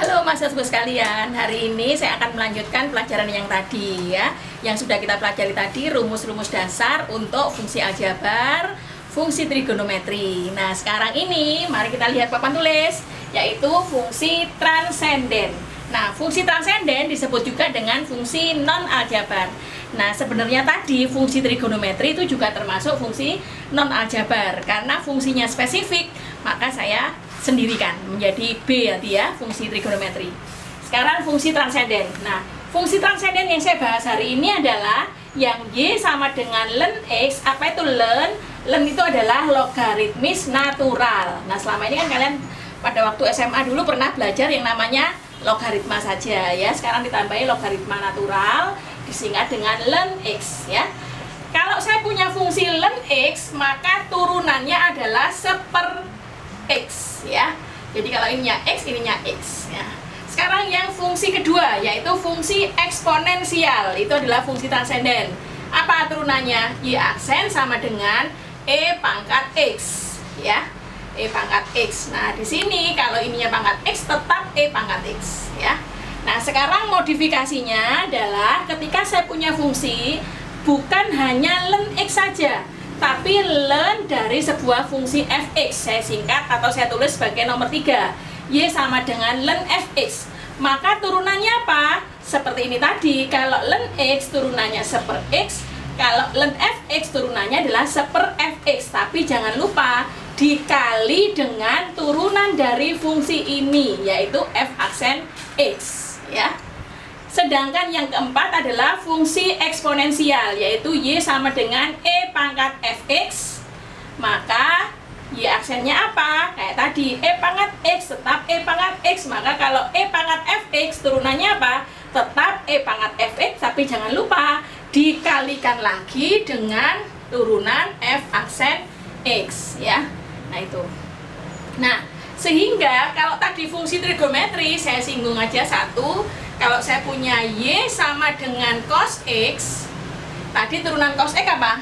Halo mahasiswa sekalian, hari ini saya akan melanjutkan pelajaran yang tadi ya, yang sudah kita pelajari tadi, rumus-rumus dasar untuk fungsi aljabar, fungsi trigonometri. Nah, sekarang ini mari kita lihat papan tulis, yaitu fungsi transenden. Nah, fungsi transenden disebut juga dengan fungsi non-aljabar. Nah, sebenarnya tadi fungsi trigonometri itu juga termasuk fungsi non-aljabar. Karena fungsinya spesifik, maka saya sendirikan menjadi B ya, fungsi trigonometri. Sekarang fungsi transenden. Nah, fungsi transenden yang saya bahas hari ini adalah yang Y sama dengan ln X. Apa itu ln? Ln itu adalah logaritmis natural. Nah, selama ini kan kalian pada waktu SMA dulu pernah belajar yang namanya logaritma saja ya. Sekarang ditambahi logaritma natural disingkat dengan ln X ya. Kalau saya punya fungsi ln X, maka turunannya adalah X ya. Jadi kalau ininya X, ininya X ya. Sekarang yang fungsi kedua, yaitu fungsi eksponensial. Itu adalah fungsi transenden. Apa turunannya? Y aksen sama dengan E pangkat X ya. E pangkat X. Nah, di sini kalau ininya pangkat X tetap E pangkat X ya. Nah, sekarang modifikasinya adalah ketika saya punya fungsi bukan hanya ln X saja, tapi ln dari sebuah fungsi fx, saya singkat atau saya tulis sebagai nomor 3, Y sama dengan ln fx. Maka turunannya apa? Seperti ini tadi, kalau ln X turunannya 1/X, kalau ln fx turunannya adalah 1/Fx. Tapi jangan lupa dikali dengan turunan dari fungsi ini, yaitu f aksen X ya. Sedangkan yang keempat adalah fungsi eksponensial, yaitu Y sama dengan E pangkat Fx. Maka Y aksennya apa? Kayak tadi, E pangkat X tetap E pangkat X. Maka kalau E pangkat Fx turunannya apa? Tetap E pangkat Fx. Tapi jangan lupa dikalikan lagi dengan turunan F aksen X ya. Nah itu. Nah, sehingga kalau tadi fungsi trigonometri saya singgung aja satu. Kalau saya punya Y sama dengan cos X, tadi turunan cos X apa?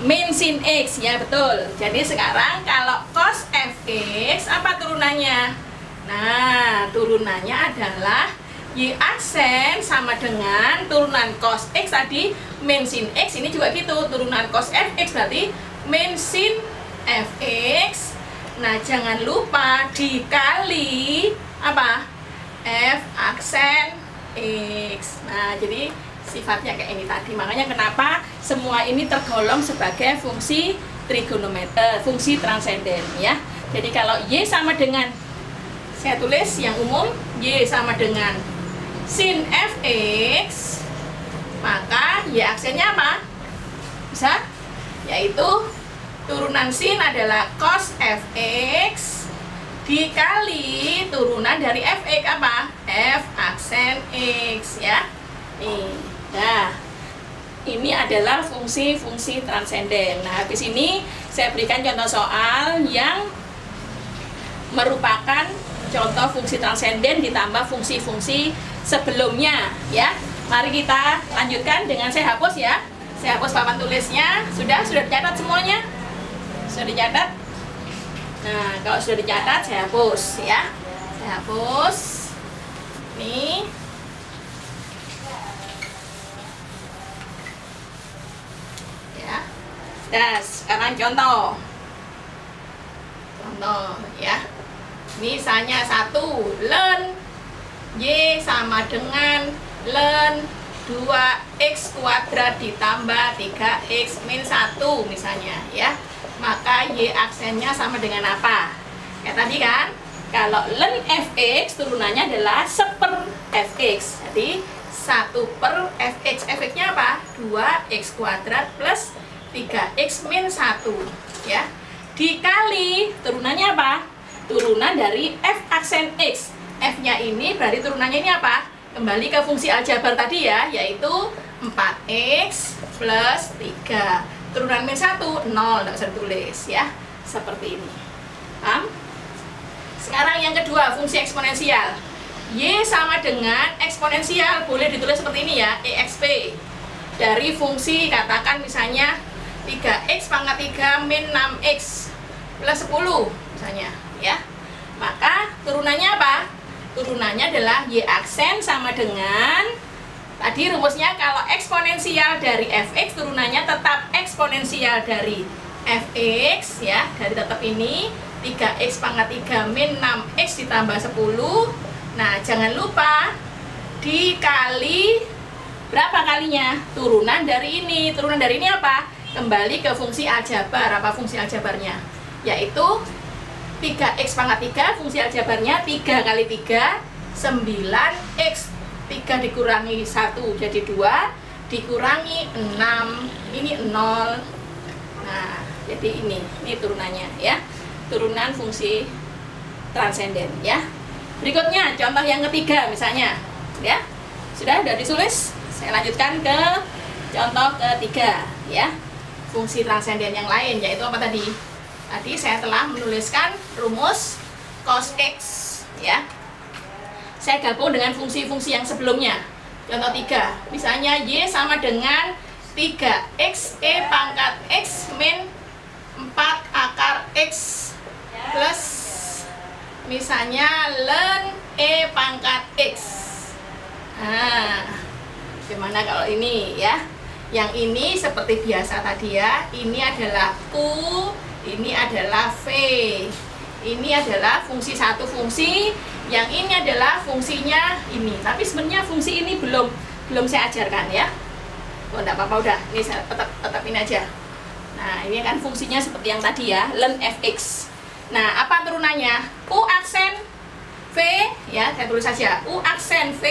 Min sin X, ya betul. Jadi sekarang kalau cos Fx, apa turunannya? Nah, turunannya adalah Y aksen sama dengan turunan cos X tadi, min sin X. Ini juga gitu, turunan cos Fx berarti min sin Fx. Nah, jangan lupa dikali apa? F aksen X. Nah, jadi sifatnya kayak ini tadi. Makanya kenapa semua ini tergolong sebagai fungsi trigonometri, fungsi transenden ya. Jadi kalau Y sama dengan, saya tulis yang umum, Y sama dengan sin Fx, maka Y aksennya apa? Bisa? Yaitu turunan sin adalah cos Fx dikali turunan dari Fx apa? F aksen X ya. Nih. Nah, ini adalah fungsi-fungsi transenden. Nah, habis ini saya berikan contoh soal yang merupakan contoh fungsi transenden ditambah fungsi-fungsi sebelumnya ya. Mari kita lanjutkan dengan saya hapus ya. Saya hapus papan tulisnya. Sudah dicatat semuanya? Sudah dicatat? Nah, kalau sudah dicatat, saya hapus ya. Saya hapus. Nih. Ya. Nah, sekarang contoh. Contoh ya. Misalnya 1, ln Y sama dengan ln 2x kuadrat ditambah 3x min 1 misalnya ya. Maka Y aksennya sama dengan apa? Kayak tadi kan, kalau ln Fx turunannya adalah 1/Fx. Jadi 1/Fx. Fx-nya apa? 2x kuadrat plus 3x min 1 ya. Dikali turunannya apa? Turunan dari F aksen X. F-nya ini berarti turunannya ini apa? Kembali ke fungsi aljabar tadi ya, yaitu 4x plus 3. Turunan min 1, 0, tidak usah ditulis ya. Seperti ini. Paham? Sekarang yang kedua, fungsi eksponensial. Y sama dengan eksponensial, boleh ditulis seperti ini ya, EXP. Dari fungsi, katakan misalnya 3x pangkat 3 min 6x plus 10 misalnya ya. Maka turunannya apa? turunannya adalah Y aksen sama dengan tadi rumusnya, kalau eksponensial dari fx turunannya tetap eksponensial dari fx ya, dari tetap ini 3x pangkat 3 min 6x ditambah 10. Nah, jangan lupa dikali berapa kalinya? Turunan dari ini. Turunan dari ini apa? Kembali ke fungsi aljabar. Apa fungsi aljabarnya? Yaitu 3x pangkat 3, fungsi aljabarnya 3 kali 3, 9x. 3 dikurangi 1 jadi 2, dikurangi 6, ini 0. Nah, jadi ini turunannya ya. Turunan fungsi transenden ya. Berikutnya contoh yang ketiga misalnya ya. Sudah ditulis? Saya lanjutkan ke contoh ketiga ya. Fungsi transenden yang lain yaitu apa tadi? Tadi saya telah menuliskan rumus cos x ya. Saya gabung dengan fungsi-fungsi yang sebelumnya. Contoh 3, misalnya Y sama dengan 3x E pangkat X min 4 akar X plus misalnya ln E pangkat X. Nah, gimana kalau ini ya? Yang ini seperti biasa tadi ya. Ini adalah U, ini adalah V. Ini adalah fungsi satu fungsi, yang ini adalah fungsinya ini. Tapi sebenarnya fungsi ini belum saya ajarkan ya. Oh, enggak apa-apa, udah. Ini saya tetap ini aja. Nah, ini kan fungsinya seperti yang tadi ya, ln fx. Nah, apa turunannya? U aksen V ya, saya tulis saja. U aksen V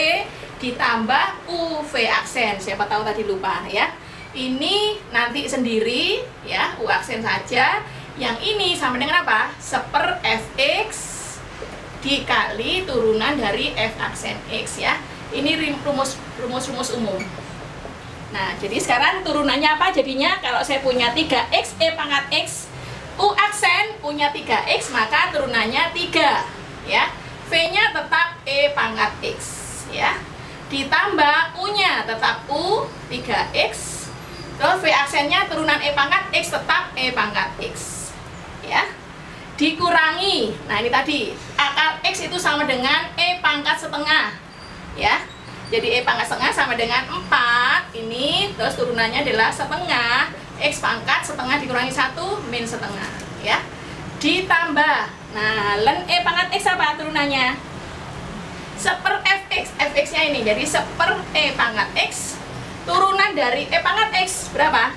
ditambah UV aksen. Siapa tahu tadi lupa ya. Ini nanti sendiri ya, U aksen saja. Yang ini sama dengan apa? Seper fx dikali turunan dari f aksen x ya. Ini rumus umum. Nah, jadi sekarang turunannya apa jadinya? Kalau saya punya 3x E pangkat X, U aksen punya 3x, maka turunannya 3 ya. V-nya tetap E pangkat X ya. Ditambah U-nya tetap U 3x. Terus V aksennya turunan E pangkat X tetap E pangkat X ya. Dikurangi, nah ini tadi akar X itu sama dengan E pangkat setengah ya. Jadi E pangkat setengah sama dengan 4 ini, terus turunannya adalah setengah X pangkat setengah dikurangi 1 min setengah ya. Ditambah, nah ln E pangkat X apa turunannya? Seper fx, fx nya ini jadi seper E pangkat X. Turunan dari E pangkat X berapa?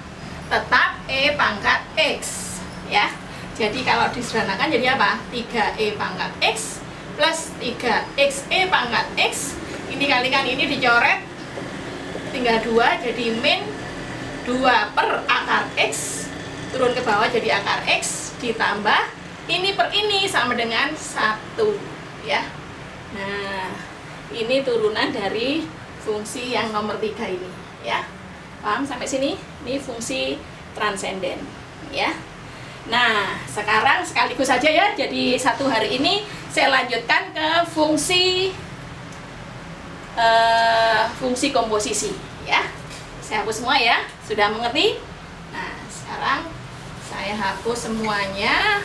Tetap E pangkat X ya. Jadi kalau disederhanakan jadi apa? 3E pangkat X plus 3x E pangkat X. Ini kalikan ini dicoret, tinggal 2 jadi min 2 per akar X. Turun ke bawah jadi akar X. Ditambah ini per ini sama dengan 1 ya. Nah, ini turunan dari fungsi yang nomor 3 ini ya. Paham sampai sini? Ini fungsi transenden ya. Nah, sekarang sekaligus saja ya. Jadi satu hari ini saya lanjutkan ke fungsi komposisi ya. Saya hapus semua ya. Sudah mengerti? Nah, sekarang saya hapus semuanya.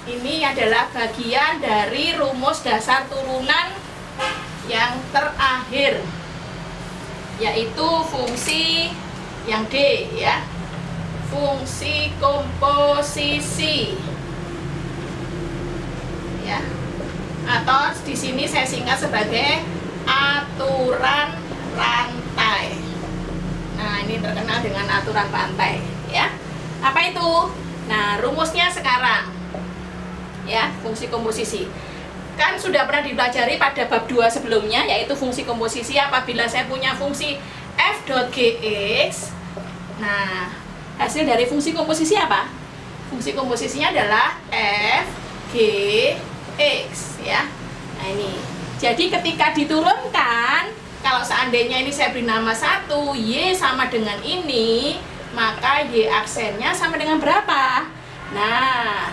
Ini adalah bagian dari rumus dasar turunan yang terakhir, yaitu fungsi yang D ya. Fungsi komposisi ya, atau di sini saya singkat sebagai aturan rantai. Nah, ini terkenal dengan aturan rantai ya. Apa itu? Nah, rumusnya sekarang ya, fungsi komposisi kan sudah pernah dipelajari pada bab 2 sebelumnya, yaitu fungsi komposisi apabila saya punya fungsi f.gx. Nah, hasil dari fungsi komposisi apa? Fungsi komposisinya adalah f g x ya. Nah, ini. Jadi ketika diturunkan, kalau seandainya ini saya beri nama 1, y sama dengan ini, maka y aksennya sama dengan berapa? Nah,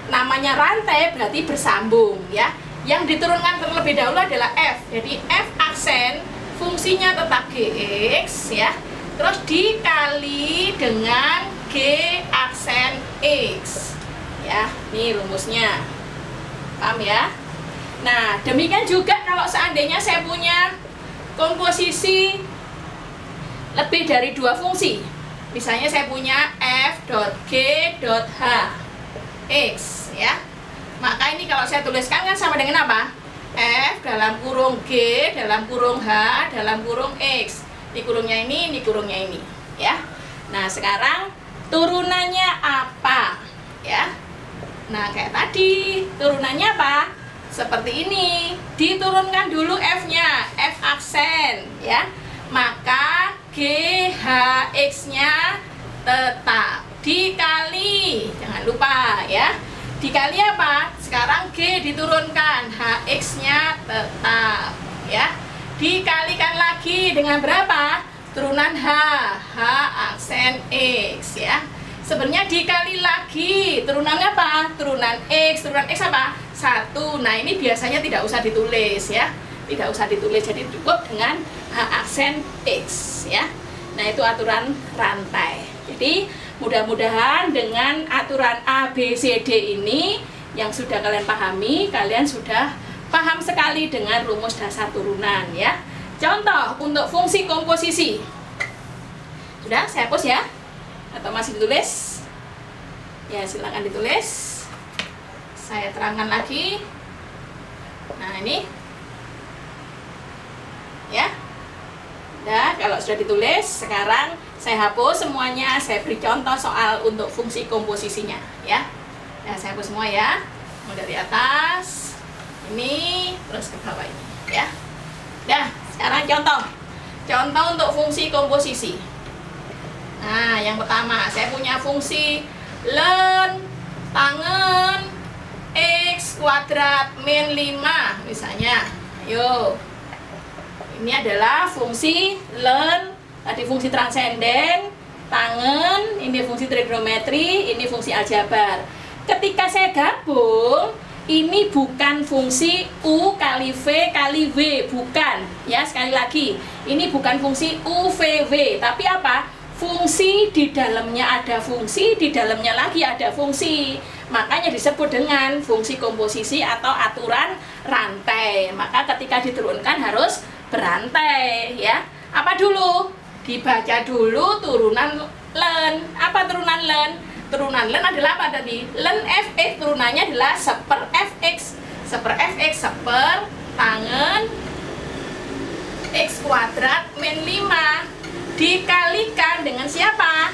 namanya rantai berarti bersambung ya. Yang diturunkan terlebih dahulu adalah f. Jadi f aksen fungsinya tetap gx ya. Terus dikali dengan G aksen X ya. Ini rumusnya, paham ya? Nah, demikian juga kalau seandainya saya punya komposisi lebih dari 2 fungsi. Misalnya saya punya f.g.h x ya. Maka ini kalau saya tuliskan kan sama dengan apa? F dalam kurung G dalam kurung H dalam kurung X. Di kurungnya ini kurungnya ini ya. Nah, sekarang turunannya apa? Ya. Nah, kayak tadi, turunannya apa? Seperti ini. Diturunkan dulu F-nya, F aksen ya. Maka GHX-nya tetap dikali, jangan lupa ya. Dikali apa? Sekarang G diturunkan, HX-nya tetap ya. Dikalikan lagi dengan berapa? Turunan H, H aksen X ya. Sebenarnya dikali lagi, turunannya apa? Turunan X apa? 1. Nah, ini biasanya tidak usah ditulis ya. Tidak usah ditulis, jadi cukup dengan H aksen X ya. Nah, itu aturan rantai. Jadi mudah-mudahan dengan aturan A, B, C, D ini yang sudah kalian pahami, kalian sudah paham sekali dengan rumus dasar turunan ya. Contoh untuk fungsi komposisi. Sudah, saya hapus ya? Atau masih ditulis? Ya, silakan ditulis. Saya terangkan lagi. Nah, ini ya. Nah, kalau sudah ditulis, sekarang saya hapus semuanya. Saya beri contoh soal untuk fungsi komposisinya ya. Nah, saya hapus semua ya. Mulai dari atas ini terus ke bawah ini ya. Nah, sekarang contoh untuk fungsi komposisi. Nah, yang pertama saya punya fungsi len tangen x kuadrat min 5 misalnya. Ayo, ini adalah fungsi len, tadi fungsi transenden, tangen, ini fungsi trigonometri, ini fungsi aljabar. Ketika saya gabung, ini bukan fungsi U kali V kali W, bukan ya. Sekali lagi, ini bukan fungsi U, V, W, tapi apa? Fungsi di dalamnya ada fungsi, di dalamnya lagi ada fungsi. Makanya disebut dengan fungsi komposisi atau aturan rantai. Maka ketika diturunkan harus berantai ya. Apa dulu? Dibaca dulu turunan len. Apa turunan len? Turunan len adalah apa tadi? Len fx turunannya adalah seper fx. Seper fx seper tangen x kuadrat min 5 dikalikan dengan siapa?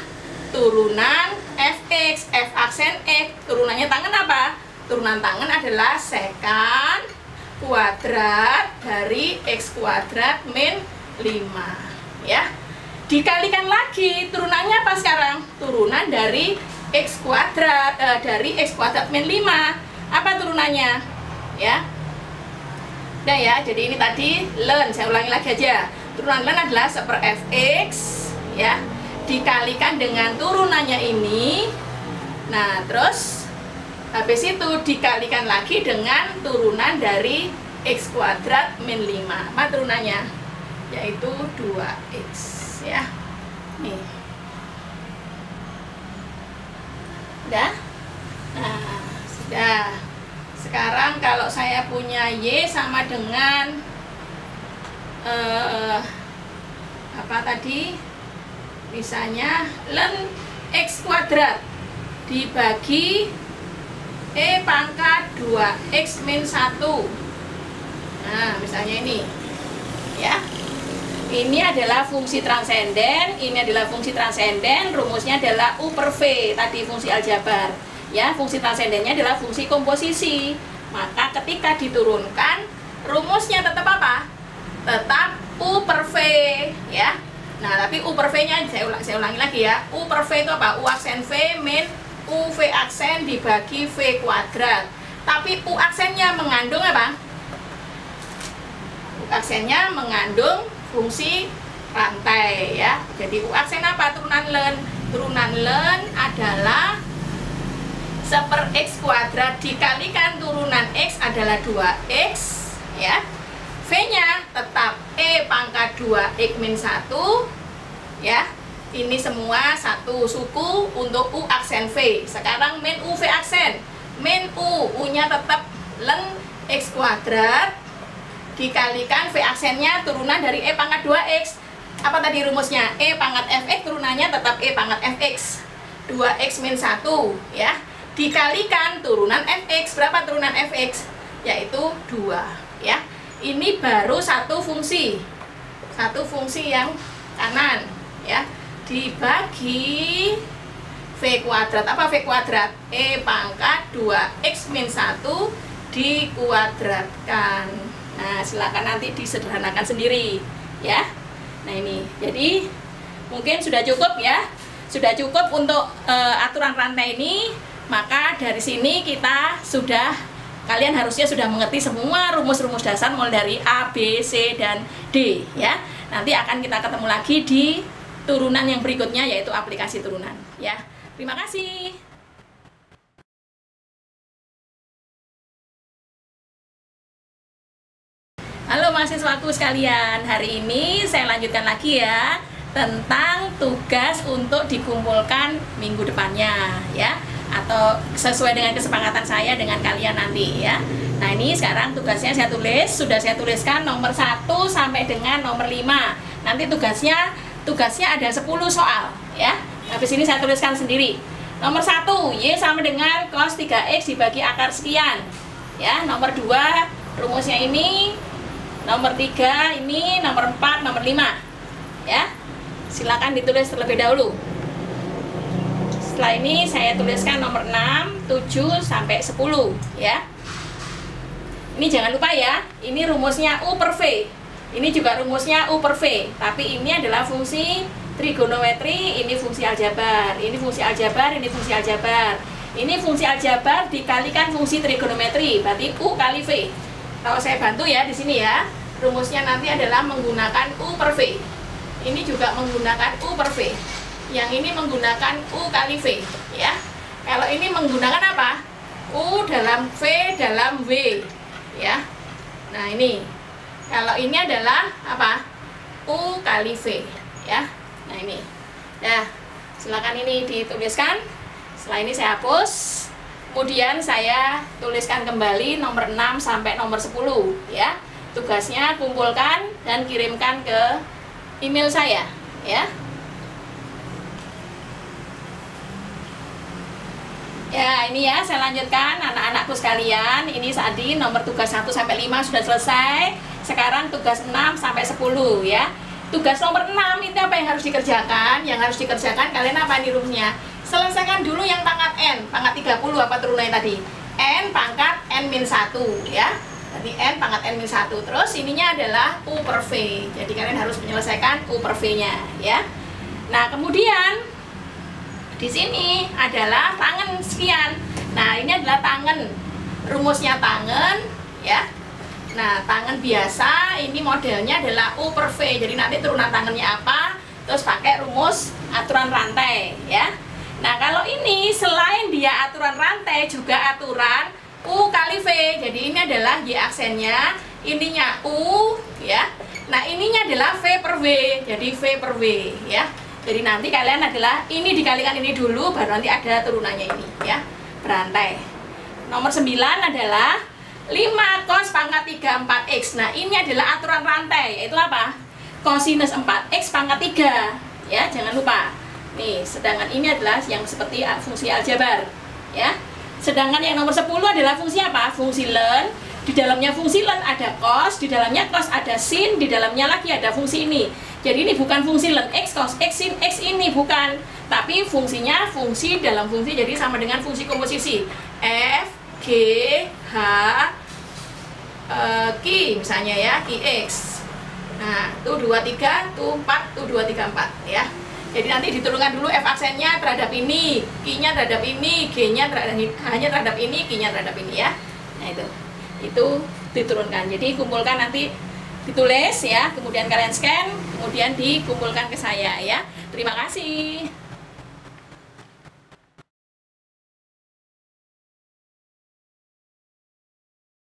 Turunan fx, f aksen x. Turunannya tangen apa? Turunan tangen adalah sekan kuadrat dari x kuadrat min 5 ya. Dikalikan lagi, turunannya apa sekarang? Turunan dari x kuadrat min 5. Apa turunannya? Ya. Nah ya, jadi ini tadi len, saya ulangi lagi aja. Turunan len adalah seper fx ya, dikalikan dengan turunannya ini. Nah, terus habis itu dikalikan lagi dengan turunan dari x kuadrat min 5. Apa turunannya? Yaitu 2x ya. Nih. Sudah? Nah, sudah. Sekarang kalau saya punya Y sama dengan apa tadi? Misalnya len x kuadrat dibagi E pangkat 2x min 1. Nah, misalnya ini ya. Ini adalah fungsi transenden, ini adalah fungsi transenden, rumusnya adalah U per V, tadi fungsi aljabar. Ya, fungsi transendennya adalah fungsi komposisi. Maka ketika diturunkan, rumusnya tetap apa? Tetap U per V, ya. Nah, tapi U per V-nya saya ulangi lagi ya. U per V itu apa? U aksen V min U V aksen dibagi V kuadrat. Tapi U aksennya mengandung apa? U aksennya mengandung fungsi rantai ya. Jadi U aksen apa? Turunan len. Turunan len adalah seper x kuadrat dikalikan turunan x adalah 2x ya. V-nya tetap E pangkat 2x min 1 ya. Ini semua satu suku untuk U aksen V. Sekarang min U V aksen. Min U, U-nya tetap len X kuadrat dikalikan V aksennya turunan dari E pangkat 2X. Apa tadi rumusnya? E pangkat Fx turunannya tetap E pangkat Fx 2X min 1 ya, dikalikan turunan Fx. Berapa turunan Fx? Yaitu 2 ya. Ini baru satu fungsi yang kanan ya, dibagi V kuadrat. Apa V kuadrat? E pangkat 2X min 1 dikuadratkan. Nah, silakan nanti disederhanakan sendiri ya. Nah, ini jadi mungkin sudah cukup ya. Sudah cukup untuk aturan rantai ini. Maka dari sini kalian harusnya sudah mengerti semua rumus-rumus dasar mulai dari A, B, C, dan D ya. Nanti akan kita ketemu lagi di turunan yang berikutnya, yaitu aplikasi turunan ya. Terima kasih. Halo mahasiswaku sekalian, hari ini saya lanjutkan lagi ya tentang tugas untuk dikumpulkan minggu depannya ya, atau sesuai dengan kesepakatan saya dengan kalian nanti ya. Nah, ini sekarang tugasnya sudah saya tuliskan nomor 1 sampai dengan nomor 5. Nanti tugasnya ada 10 soal ya. Habis ini saya tuliskan sendiri. Nomor 1, Y sama dengan cos 3X dibagi akar sekian ya. Nomor 2 rumusnya ini. Nomor 3 ini, nomor 4, nomor 5 ya. Silakan ditulis terlebih dahulu. Setelah ini saya tuliskan nomor 6, 7 sampai 10 ya. Ini jangan lupa ya, ini rumusnya U per V. Ini juga rumusnya U per V, tapi ini adalah fungsi trigonometri, ini fungsi aljabar. Ini fungsi aljabar, ini fungsi aljabar. Ini fungsi aljabar dikalikan fungsi trigonometri, berarti U kali V. Kalau saya bantu ya di sini ya, rumusnya nanti adalah menggunakan U per V. Ini juga menggunakan U per V. Yang ini menggunakan U kali V ya. Kalau ini menggunakan apa? U dalam V dalam V ya. Nah, ini. Kalau ini adalah apa? U kali V ya. Nah, ini. Nah, silakan ini dituliskan. Setelah ini saya hapus. Kemudian saya tuliskan kembali nomor 6 sampai nomor 10 ya. Tugasnya kumpulkan dan kirimkan ke email saya ya. Ya, ini ya saya lanjutkan anak-anakku sekalian. Ini tadi nomor tugas 1 sampai 5 sudah selesai. Sekarang tugas 6 sampai 10 ya. Tugas nomor 6 itu apa yang harus dikerjakan? Yang harus dikerjakan kalian apa nih rumusnya? Selesaikan dulu yang pangkat N, pangkat 30 apa turunannya tadi? N pangkat N-1 ya. Tadi N pangkat N-1. Terus ininya adalah U per V. Jadi kalian harus menyelesaikan U per V-nya ya. Nah, kemudian di sini adalah tangen sekian. Nah, ini adalah tangen. Rumusnya tangen ya. Nah, tangen biasa ini modelnya adalah U per V. Jadi nanti turunan tangennya apa? Terus pakai rumus aturan rantai ya. Nah, kalau ini selain dia aturan rantai juga aturan U kali V. Jadi ini adalah Y aksennya, ininya U ya. Nah, ininya adalah V per V. Jadi V per V ya. Jadi nanti kalian adalah ini dikalikan ini dulu, baru nanti ada turunannya ini ya, berantai. Nomor 9 adalah 5 cos pangkat 34X. Nah, ini adalah aturan rantai, yaitu apa? Kosinus 4X pangkat 3 ya, jangan lupa. Nih, sedangkan ini adalah yang seperti fungsi aljabar ya. Sedangkan yang nomor 10 adalah fungsi apa? Fungsi ln. Di dalamnya fungsi ln ada cos, di dalamnya cos ada sin, di dalamnya lagi ada fungsi ini. Jadi ini bukan fungsi ln x cos x sin x ini, bukan. Tapi fungsinya fungsi dalam fungsi, jadi sama dengan fungsi komposisi. F, G, H, Q misalnya ya, Qx. Nah, tuh 23, tuh 4, tuh 2, 3, 4 ya. Jadi nanti diturunkan dulu F aksennya terhadap ini, Q-nya terhadap ini, G-nya terhadap H-nya terhadap ini, Q-nya terhadap ini ya. Nah, itu diturunkan. Jadi kumpulkan nanti, ditulis ya, kemudian kalian scan, kemudian dikumpulkan ke saya ya. Terima kasih.